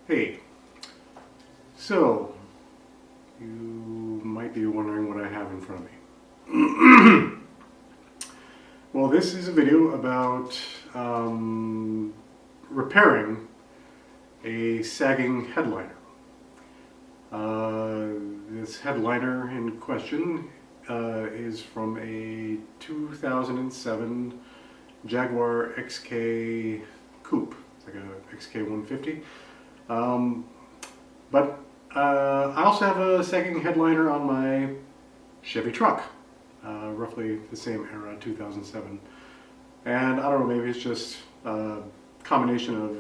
Hey, so you might be wondering what I have in front of me. Well, this is a video about repairing a sagging headliner. This headliner in question is from a 2007 Jaguar XK Coupe. It's like a XK 150. But I also have a sagging headliner on my Chevy truck, roughly the same era, 2007. And I don't know, maybe it's just a combination of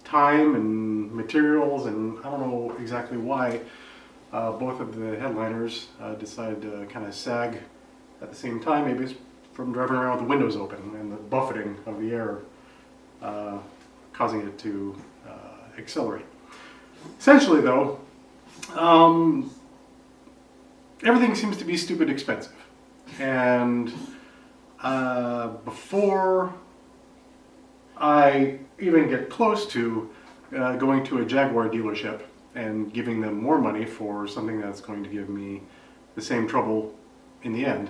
time and materials, and I don't know exactly why both of the headliners decided to kind of sag at the same time. Maybe it's from driving around with the windows open and the buffeting of the air causing it to accelerate. Essentially though, everything seems to be stupid expensive. And before I even get close to going to a Jaguar dealership and giving them more money for something that's going to give me the same trouble in the end,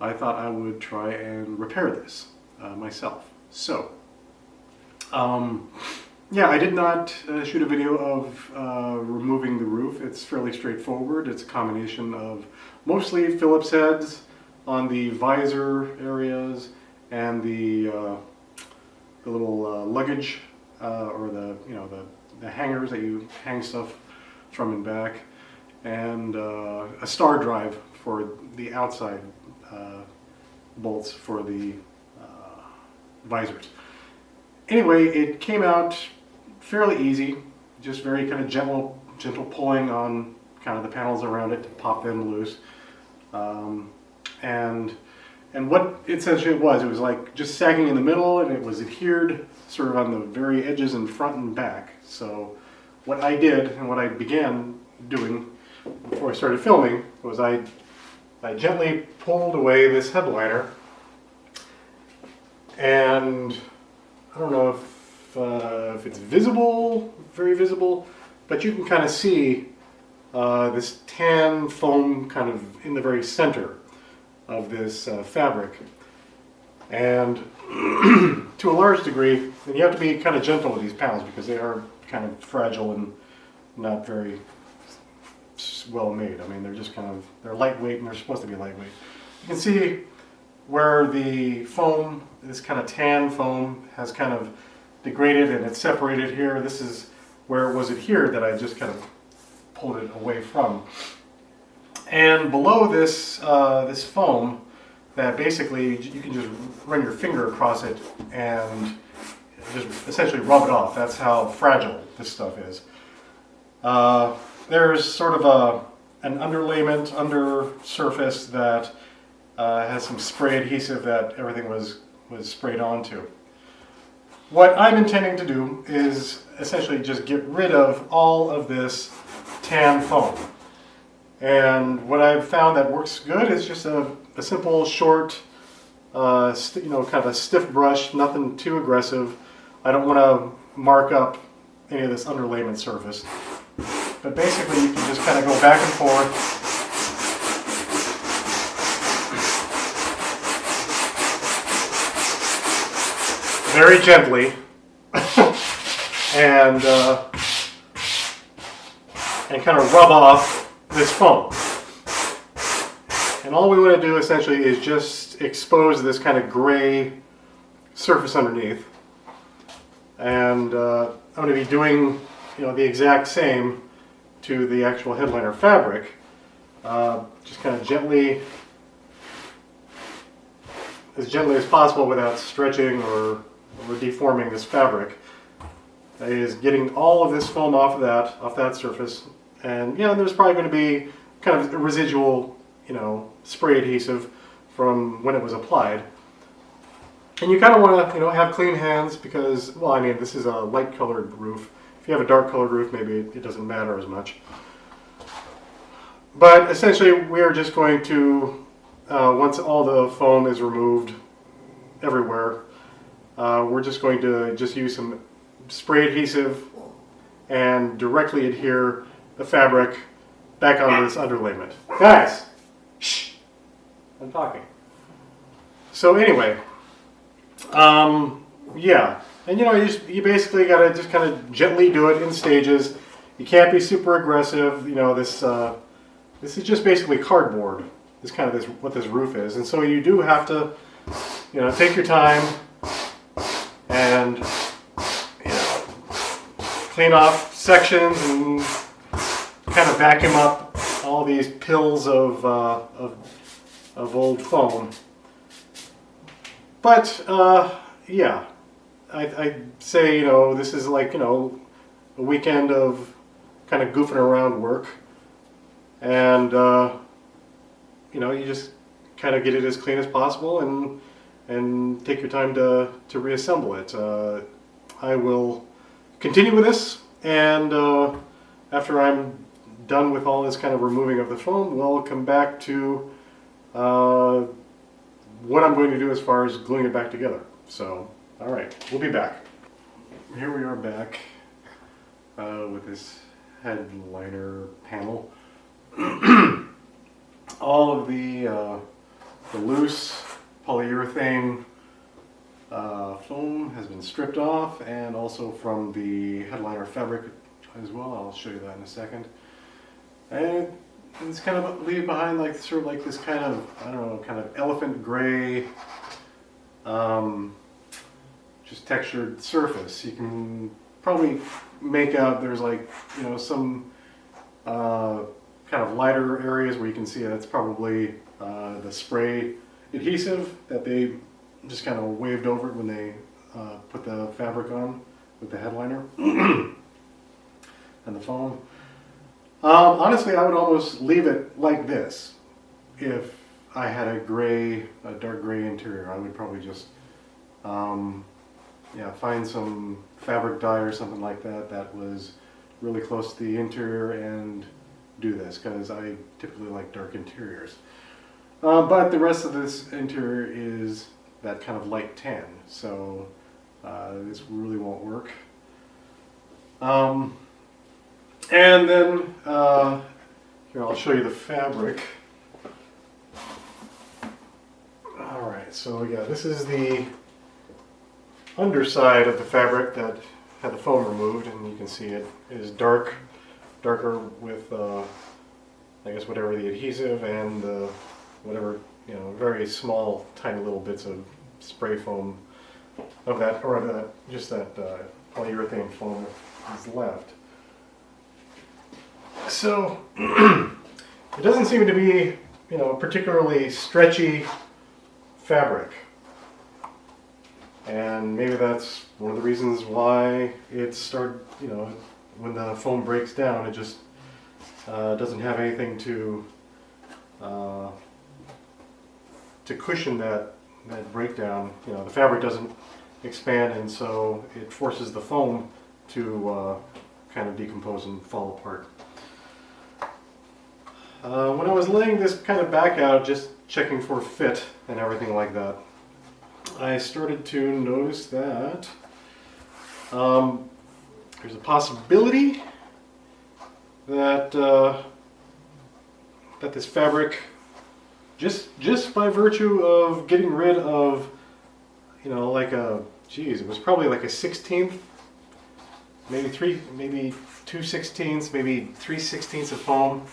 I thought I would try and repair this myself. So, yeah, I did not shoot a video of removing the roof. It's fairly straightforward. It's a combination of mostly Phillips heads on the visor areas and the little luggage or the hangers that you hang stuff from and back, and a star drive for the outside bolts for the visors. Anyway, it came out fairly easy, just very kind of gentle pulling on kind of the panels around it to pop them loose. And what essentially it was like just sagging in the middle, and it was adhered sort of on the very edges in front and back. So what I did and what I began doing before I started filming was I gently pulled away this headliner, and I don't know if it's visible, very visible, but you can kind of see this tan foam kind of in the very center of this fabric. And to a large degree, and you have to be kind of gentle with these panels because they are kind of fragile and not very well made. I mean, they're just they're lightweight, and they're supposed to be lightweight. You can see where the foam, this kind of tan foam, has kind of degraded and it's separated here. This is where it was adhered that I just kind of pulled it away from. And below this this foam, that basically you can just run your finger across it and just essentially rub it off. That's how fragile this stuff is. There's sort of an underlayment, under surface that has some spray adhesive that everything was sprayed onto. What I'm intending to do is essentially just get rid of all of this tan foam. And what I've found that works good is just a simple, short, kind of a stiff brush, nothing too aggressive. I don't want to mark up any of this underlayment surface. But basically you can just kind of go back and forth. Very gently, and kind of rub off this foam. And all we want to do essentially is just expose this kind of gray surface underneath. And I'm going to be doing, the exact same to the actual headliner fabric. Just kind of gently, as gently as possible without stretching or deforming this fabric, is getting all of this foam off that surface. And there's probably going to be kind of a residual, spray adhesive from when it was applied. And you kind of want to, have clean hands because, well, I mean, this is a light colored roof. If you have a dark colored roof, maybe it doesn't matter as much. But essentially, we are just going to, once all the foam is removed everywhere, we're just going to use some spray adhesive and directly adhere the fabric back onto this underlayment. Guys, shh, I'm talking. So anyway, yeah, and you know, you basically gotta just kind of gently do it in stages. You can't be super aggressive. You know, this is just basically cardboard. Is kind of what this roof is, and so you do have to, you know, take your time and, you know, clean off sections and kind of vacuum up all these pills of old foam. But yeah, I'd say, you know, this is like, you know, a weekend of kind of goofing around work, and you know, you just kind of get it as clean as possible and take your time to reassemble it. I will continue with this, and after I'm done with all this kind of removing of the foam, we'll come back to what I'm going to do as far as gluing it back together. So, all right, we'll be back. Here we are back with this headliner panel. All of the loose polyurethane foam has been stripped off, and also from the headliner fabric as well. I'll show you that in a second. And it's kind of leave behind like sort of like this kind of, I don't know, kind of elephant gray, just textured surface. You can probably make out there's like, you know, some kind of lighter areas where you can see that's probably the spray adhesive that they just kind of waved over it when they put the fabric on with the headliner and the foam. Honestly, I would almost leave it like this. If I had a dark gray interior, I would probably just yeah, find some fabric dye or something like that that was really close to the interior and do this, because I typically like dark interiors. But the rest of this interior is that kind of light tan, so this really won't work. And then, here, I'll show you the fabric. Alright, so yeah, this is the underside of the fabric that had the foam removed, and you can see it is darker with, I guess, whatever the adhesive and whatever, you know, very small, tiny little bits of spray foam of that, or just that polyurethane foam is left. So it doesn't seem to be, you know, a particularly stretchy fabric, and maybe that's one of the reasons why it started, you know, when the foam breaks down, it just doesn't have anything to cushion that breakdown. You know, the fabric doesn't expand, and so it forces the foam to kind of decompose and fall apart. When I was laying this kind of back out, just checking for fit and everything like that, I started to notice that there's a possibility that that this fabric, just by virtue of getting rid of, you know, like it was probably like a 1/16, maybe 2/16, maybe 3/16 of foam.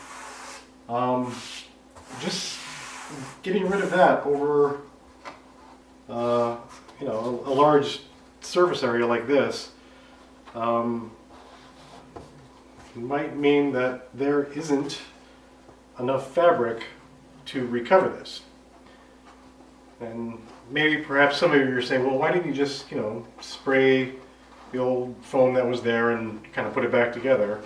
Just getting rid of that over, you know, a large surface area like this might mean that there isn't enough fabric to recover this. And maybe perhaps some of you are saying, well, why didn't you just, you know, spray the old foam that was there and kind of put it back together?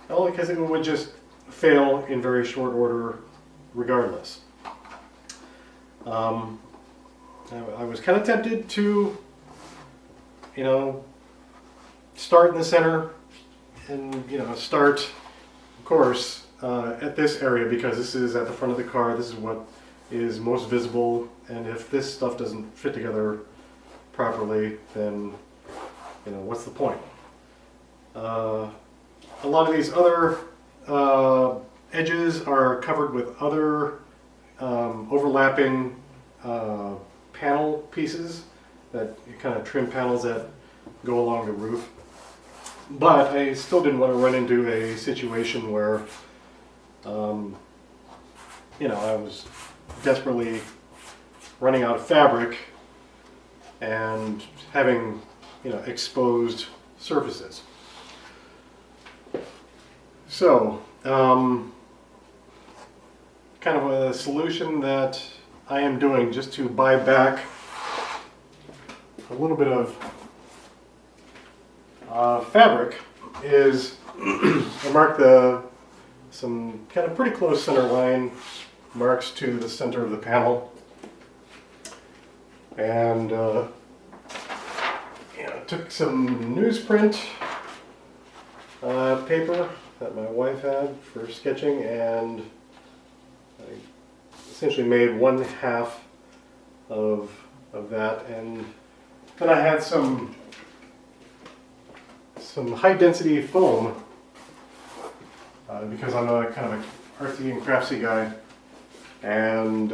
Well, because it would just fail in very short order regardless. I was kind of tempted to, you know, start in the center and, you know, start, of course, at this area, because this is at the front of the car. This is what is most visible, and if this stuff doesn't fit together properly, then, you know, what's the point? a lot of these other edges are covered with other overlapping panel pieces, that kind of trim panels that go along the roof. But I still didn't want to run into a situation where, you know, I was desperately running out of fabric and having, you know, exposed surfaces. So, kind of a solution that I am doing just to buy back a little bit of fabric is I marked some kind of pretty close center line marks to the center of the panel, and took some newsprint paper that my wife had for sketching, and I essentially made 1/2 of that, and then I had some high density foam because I'm a kind of an artsy and craftsy guy, and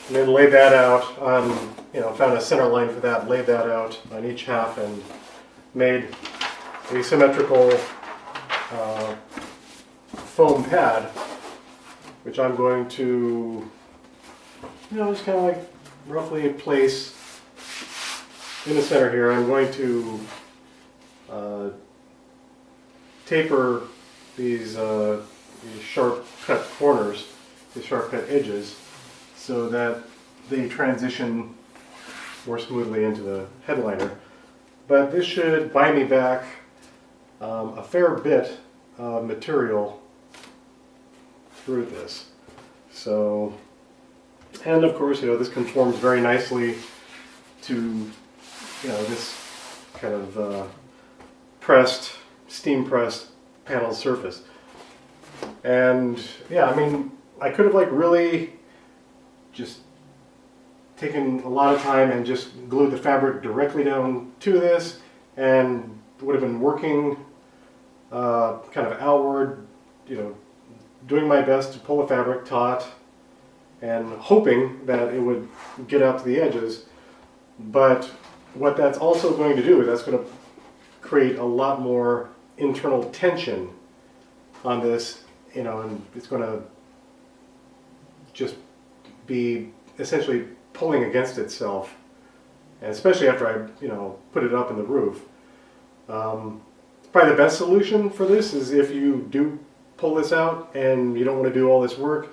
then laid that out on, you know, found a center line for that, laid that out on each half, and made a symmetrical foam pad, which I'm going to, you know, just kind of like roughly place in the center here. I'm going to taper these sharp cut corners, these sharp cut edges, so that they transition more smoothly into the headliner. But this should buy me back a fair bit of material through this. So, and of course, you know, this conforms very nicely to, you know, this kind of pressed, steam pressed panel surface. And yeah, I mean, I could have like really just taken a lot of time and just glued the fabric directly down to this, and would have been working kind of outward, you know, doing my best to pull the fabric taut and hoping that it would get out to the edges. But what that's also going to do is that's going to create a lot more internal tension on this, you know, and it's going to just be essentially pulling against itself, and especially after I, you know, put it up in the roof. Probably the best solution for this is if you do pull this out and you don't want to do all this work,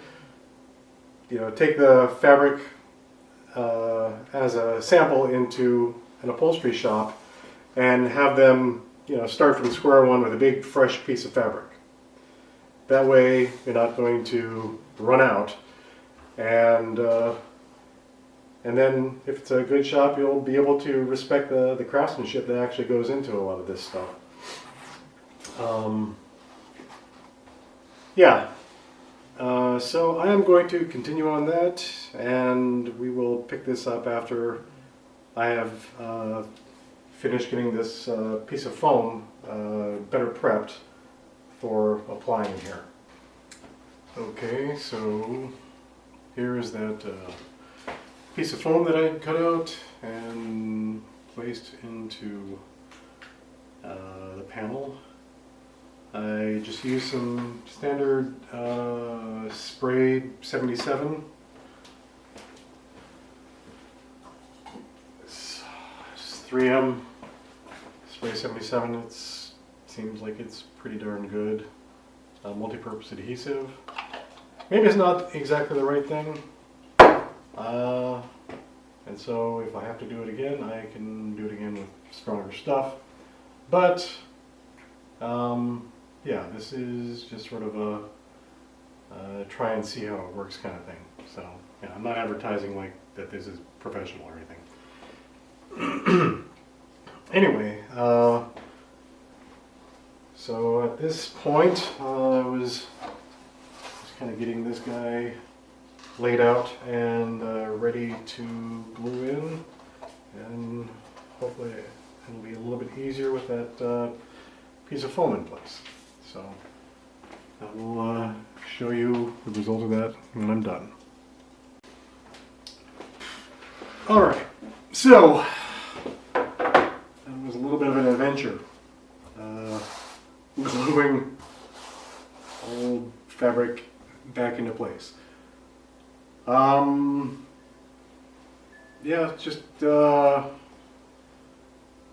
you know, take the fabric as a sample into an upholstery shop and have them, you know, start from square one with a big fresh piece of fabric. That way you're not going to run out, and then if it's a good shop, you'll be able to respect the craftsmanship that actually goes into a lot of this stuff. So I am going to continue on that, and we will pick this up after I have finished getting this piece of foam better prepped for applying here. Okay, so here is that piece of foam that I cut out and placed into the panel. I just used some standard spray 77. It's 3M spray 77. It seems like it's pretty darn good. Multi-purpose adhesive. Maybe it's not exactly the right thing. And so if I have to do it again, I can do it again with stronger stuff. But yeah, this is just sort of a try and see how it works kind of thing. So yeah, I'm not advertising like that this is professional or anything. Anyway, so at this point, I was just kind of getting this guy laid out and ready to glue in, and hopefully it'll be a little bit easier with that piece of foam in place. So I will show you the result of that when I'm done. Alright, so that was a little bit of an adventure. Gluing old fabric back into place. Yeah, just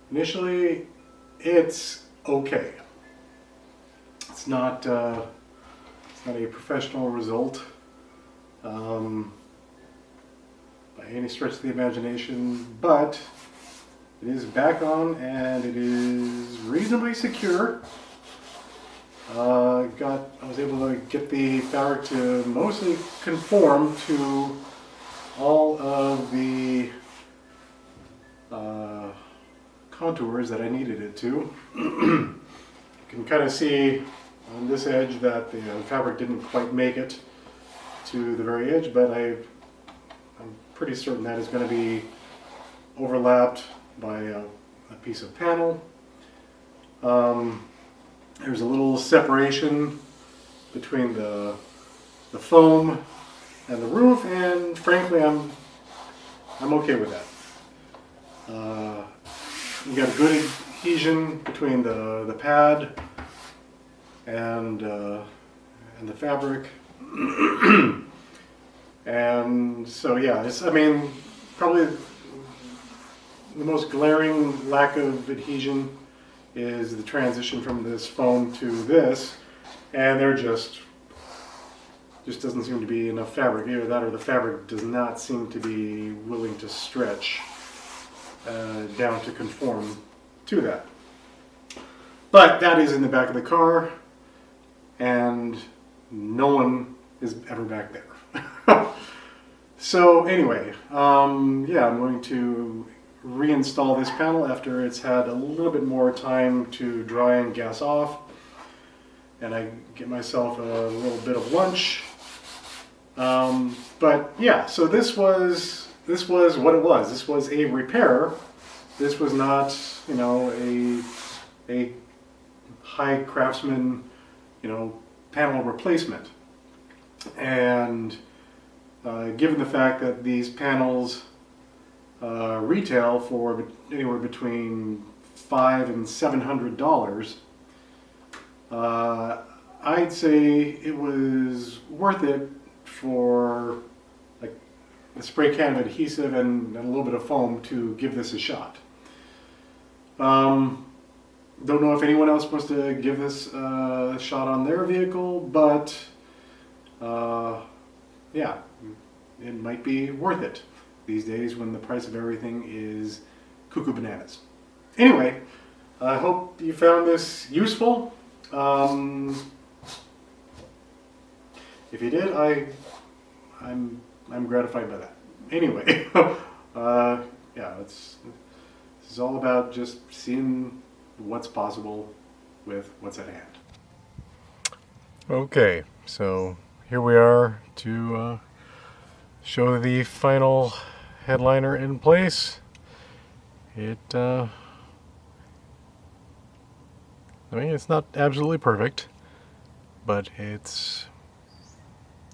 initially it's okay. It's not a professional result by any stretch of the imagination, but it is back on and it is reasonably secure. I was able to get the fabric to mostly conform to all of the contours that I needed it to. You can kind of see on this edge that the fabric didn't quite make it to the very edge, but I'm pretty certain that is going to be overlapped by a piece of panel. There's a little separation between the foam and the roof, and frankly, I'm okay with that. You got a good adhesion between the pad and the fabric, and so yeah, probably the most glaring lack of adhesion is the transition from this foam to this, and there just doesn't seem to be enough fabric. Either that or the fabric does not seem to be willing to stretch down to conform to that. But that is in the back of the car, and no one is ever back there. So anyway, yeah, I'm going to reinstall this panel after it's had a little bit more time to dry and gas off, and I get myself a little bit of lunch. But yeah, so this was what it was. This was a repair. This was not, you know, a high craftsman, you know, panel replacement. And given the fact that these panels retail for anywhere between $500 and $700, I'd say it was worth it for like a spray can of adhesive and a little bit of foam to give this a shot. Don't know if anyone else wants to give this a shot on their vehicle, but yeah, it might be worth it these days when the price of everything is cuckoo bananas. Anyway, I hope you found this useful. If you did, I'm gratified by that. Anyway, yeah, this is all about just seeing what's possible with what's at hand. Okay, so here we are to show the final headliner in place. I mean, it's not absolutely perfect, but it's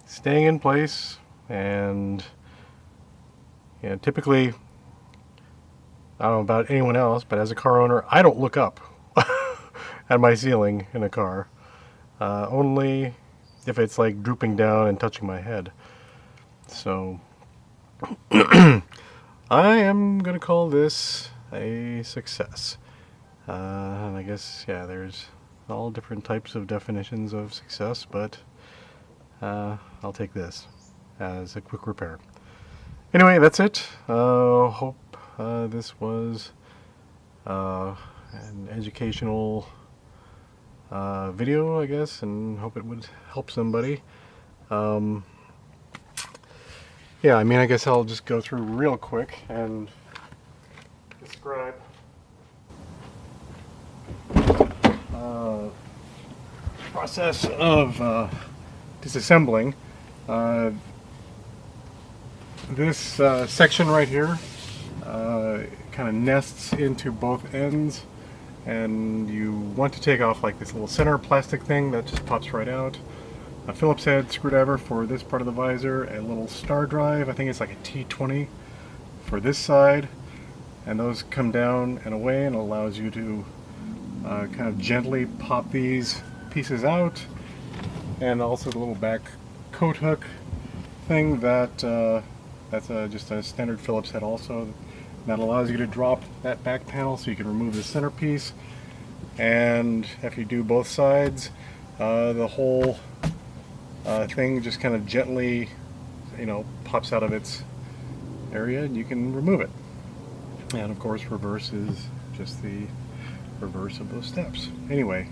staying in place, and you know, typically, I don't know about anyone else, but as a car owner, I don't look up at my ceiling in a car, only if it's like drooping down and touching my head. So I am going to call this a success. And I guess, yeah, there's all different types of definitions of success, but I'll take this as a quick repair. Anyway, that's it. Hope this was an educational video, I guess, and hope it would help somebody. Yeah, I mean, I guess I'll just go through real quick and describe process of disassembling. This section right here kind of nests into both ends and you want to take off like this little center plastic thing that just pops right out. A Phillips head screwdriver for this part of the visor, a little star drive, I think it's like a T20 for this side, and those come down and away, and it allows you to kind of gently pop these pieces out. And also the little back coat hook thing that's just a standard Phillips head also. That allows you to drop that back panel so you can remove the centerpiece, and if you do both sides, the whole thing just kind of gently, pops out of its area and you can remove it. And of course reverse is just the reverse of those steps. Anyway,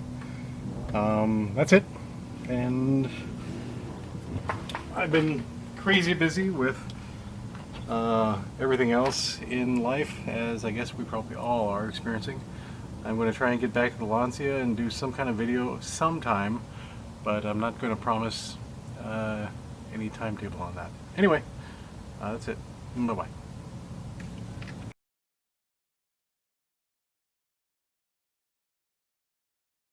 that's it. And I've been crazy busy with everything else in life, as I guess we probably all are experiencing. I'm going to try and get back to the Lancia and do some kind of video sometime, but I'm not going to promise any timetable on that. Anyway, that's it. Bye-bye.